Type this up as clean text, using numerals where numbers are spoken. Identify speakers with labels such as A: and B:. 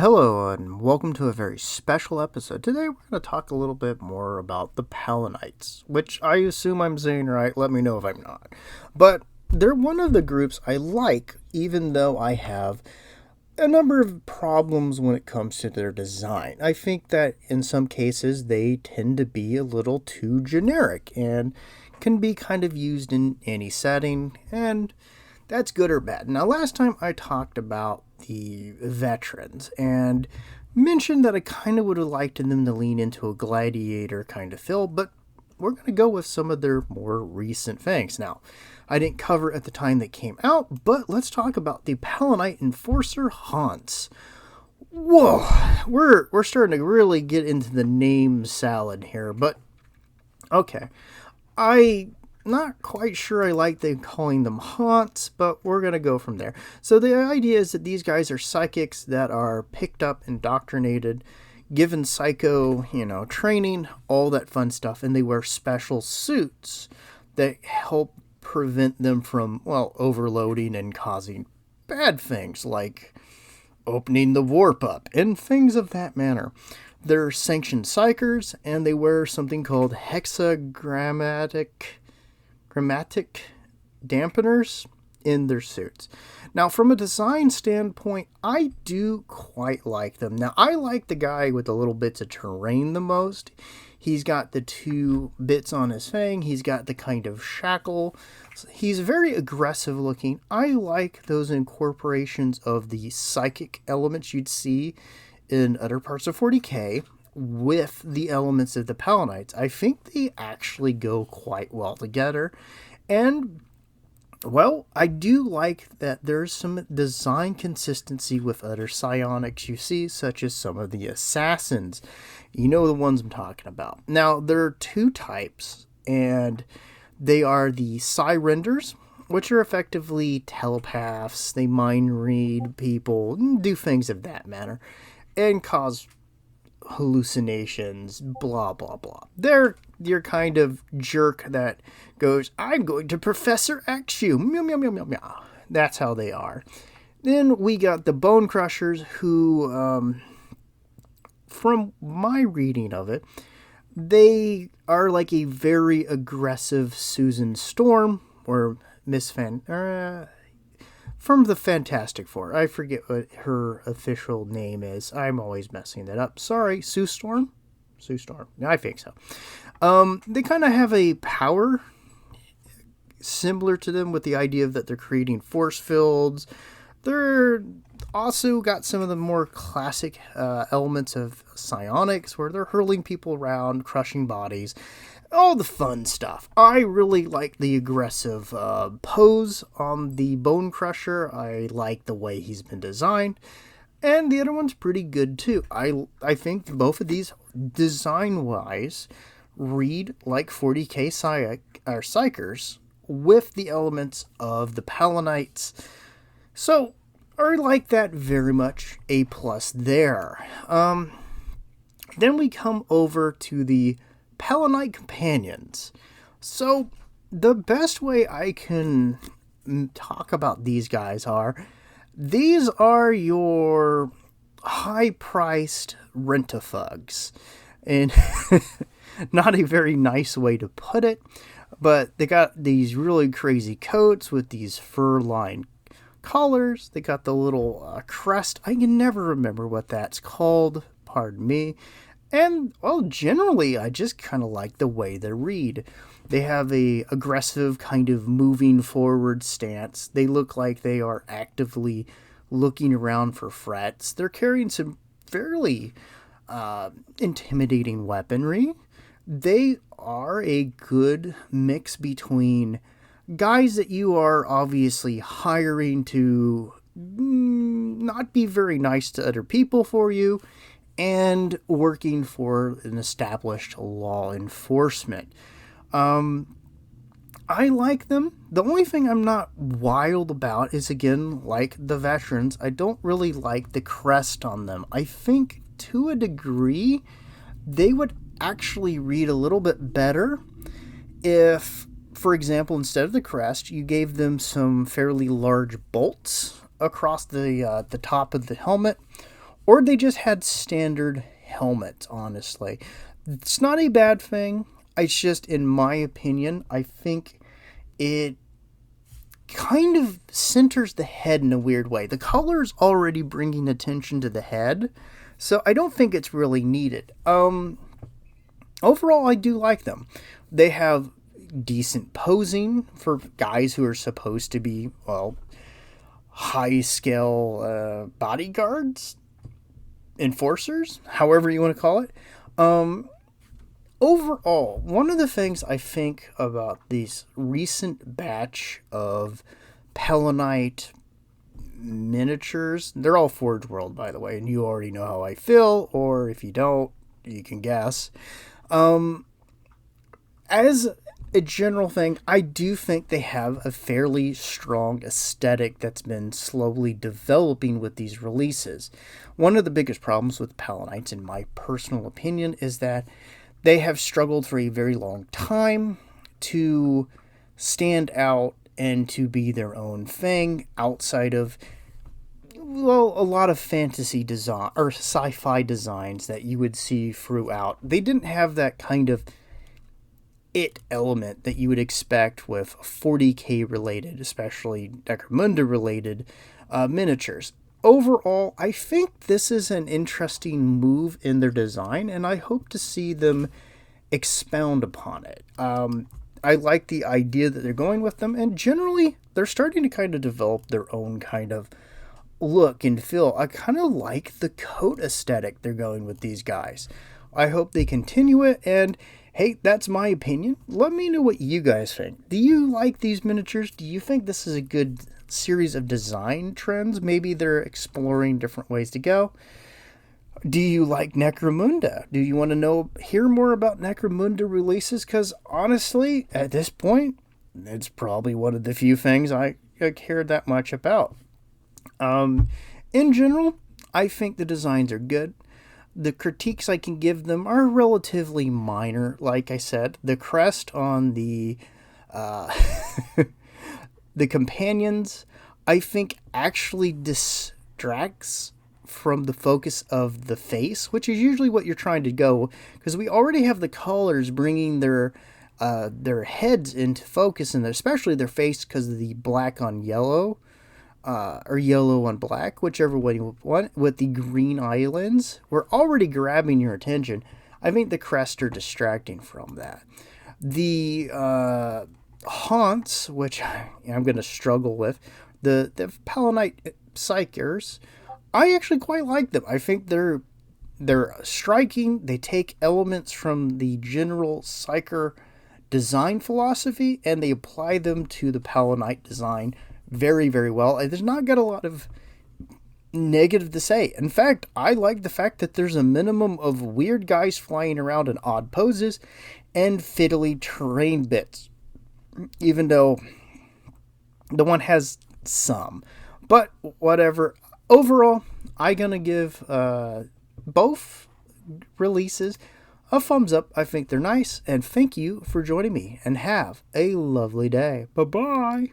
A: Hello, and welcome to a very special episode. Today, we're going to talk a little bit more about the Palanites, which I assume I'm saying right. Let me know if I'm not. But they're one of the groups I like, even though I have a number of problems when it comes to their design. I think that in some cases, they tend to be a little too generic and can be kind of used in any setting, and that's good or bad. Now, last time I talked about the veterans and mentioned that I kind of would have liked them to lean into a gladiator kind of feel, but we're going to go with some of their more recent things. Now, I didn't cover at the time they came out, but let's talk about the Palanite Enforcer Hans. Whoa, we're starting to really get into the name salad here, but okay. I not quite sure I like them calling them haunts, but we're going to go from there. So the idea is that these guys are psychics that are picked up, indoctrinated, given psycho, training, all that fun stuff, and they wear special suits that help prevent them from, overloading and causing bad things like opening the warp up and things of that manner. They're sanctioned psychers, and they wear something called hexagrammatic dampeners in their suits. Now, from a design standpoint, I do quite like them. Now, I like the guy with the little bits of terrain the most. He's got the two bits on his fang. He's got the kind of shackle. He's very aggressive looking. I like those incorporations of the psychic elements you'd see in other parts of 40K with the elements of the Palanites. I think they actually go quite well together. And, I do like that there's some design consistency with other psionics you see, such as some of the assassins. You know the ones I'm talking about. Now, there are two types, and they are the psi-renders, which are effectively telepaths. They mind read people, do things of that manner, and cause hallucinations, blah, blah, blah. They're your kind of jerk that goes, I'm going to Professor X you. Meow, meow, meow, meow, meow. That's how they are. Then we got the Bone Crushers who, from my reading of it, they are like a very aggressive Susan Storm or Miss from the Fantastic Four. I forget what her official name is. I'm always messing that up. Sorry, Sue Storm? Sue Storm. I think so. They kind of have a power similar to them with the idea that they're creating force fields. They're also got some of the more classic elements of psionics where they're hurling people around, crushing bodies. All the fun stuff. I really like the aggressive pose on the Bone Crusher. I like the way he's been designed. And the other one's pretty good too. I think both of these, design-wise, read like 40K psychers with the elements of the Palanites. So, I like that very much. A plus there. Then we come over to the Palanite companions. So, the best way I can talk about these guys these are your high-priced rent-a-thugs. And not a very nice way to put it, but they got these really crazy coats with these fur-lined collars. They got the little crest. I can never remember what that's called. Pardon me. And, generally, I just kind of like the way they read. They have a aggressive kind of moving forward stance. They look like they are actively looking around for threats. They're carrying some fairly intimidating weaponry. They are a good mix between guys that you are obviously hiring to not be very nice to other people for you, and working for an established law enforcement. I like them. The only thing I'm not wild about is, again, like the veterans, I don't really like the crest on them. I think, to a degree, they would actually read a little bit better if, for example, instead of the crest, you gave them some fairly large bolts across the top of the helmet, or they just had standard helmets, honestly. It's not a bad thing. It's just, in my opinion, I think it kind of centers the head in a weird way. The color's already bringing attention to the head, so I don't think it's really needed. Overall, I do like them. They have decent posing for guys who are supposed to be, well, high-scale bodyguards, enforcers, however you want to call it. Overall, one of the things I think about these recent batch of Palanite miniatures, they're all Forge World, by the way, and you already know how I feel, or if you don't, you can guess. As a general thing, I do think they have a fairly strong aesthetic that's been slowly developing with these releases. One of the biggest problems with Palanites, in my personal opinion, is that they have struggled for a very long time to stand out and to be their own thing outside of, well, a lot of fantasy design or sci-fi designs that you would see throughout. They didn't have that kind of it element that you would expect with 40k related, especially Necromunda related miniatures. Overall, I think this is an interesting move in their design, and I hope to see them expound upon it. I like the idea that they're going with them, and generally, they're starting to kind of develop their own kind of look and feel. I kind of like the coat aesthetic they're going with these guys. I hope they continue it, and hey, that's my opinion. Let me know what you guys think. Do you like these miniatures? Do you think this is a good series of design trends? Maybe they're exploring different ways to go. Do you like Necromunda? Do you want to hear more about Necromunda releases? Because honestly, at this point, it's probably one of the few things I care that much about. In general, I think the designs are good. The critiques I can give them are relatively minor. Like I said, the crest on the the companions, I think, actually distracts from the focus of the face, which is usually what you're trying to go, because we already have the colors bringing their heads into focus, and especially their face, because of the black on yellow, or yellow on black, whichever way you want, with the green islands. We're already grabbing your attention. I think the crests are distracting from that. The haunts, which I'm going to struggle with, the Palanite Psychers, I actually quite like them. I think they're striking. They take elements from the general Psyker design philosophy, and they apply them to the Palanite design very, very well. There's not got a lot of negative to say. In fact, I like the fact that there's a minimum of weird guys flying around in odd poses and fiddly terrain bits, even though the one has some. But whatever. Overall, I'm going to give both releases a thumbs up. I think they're nice, and thank you for joining me, and have a lovely day. Bye-bye.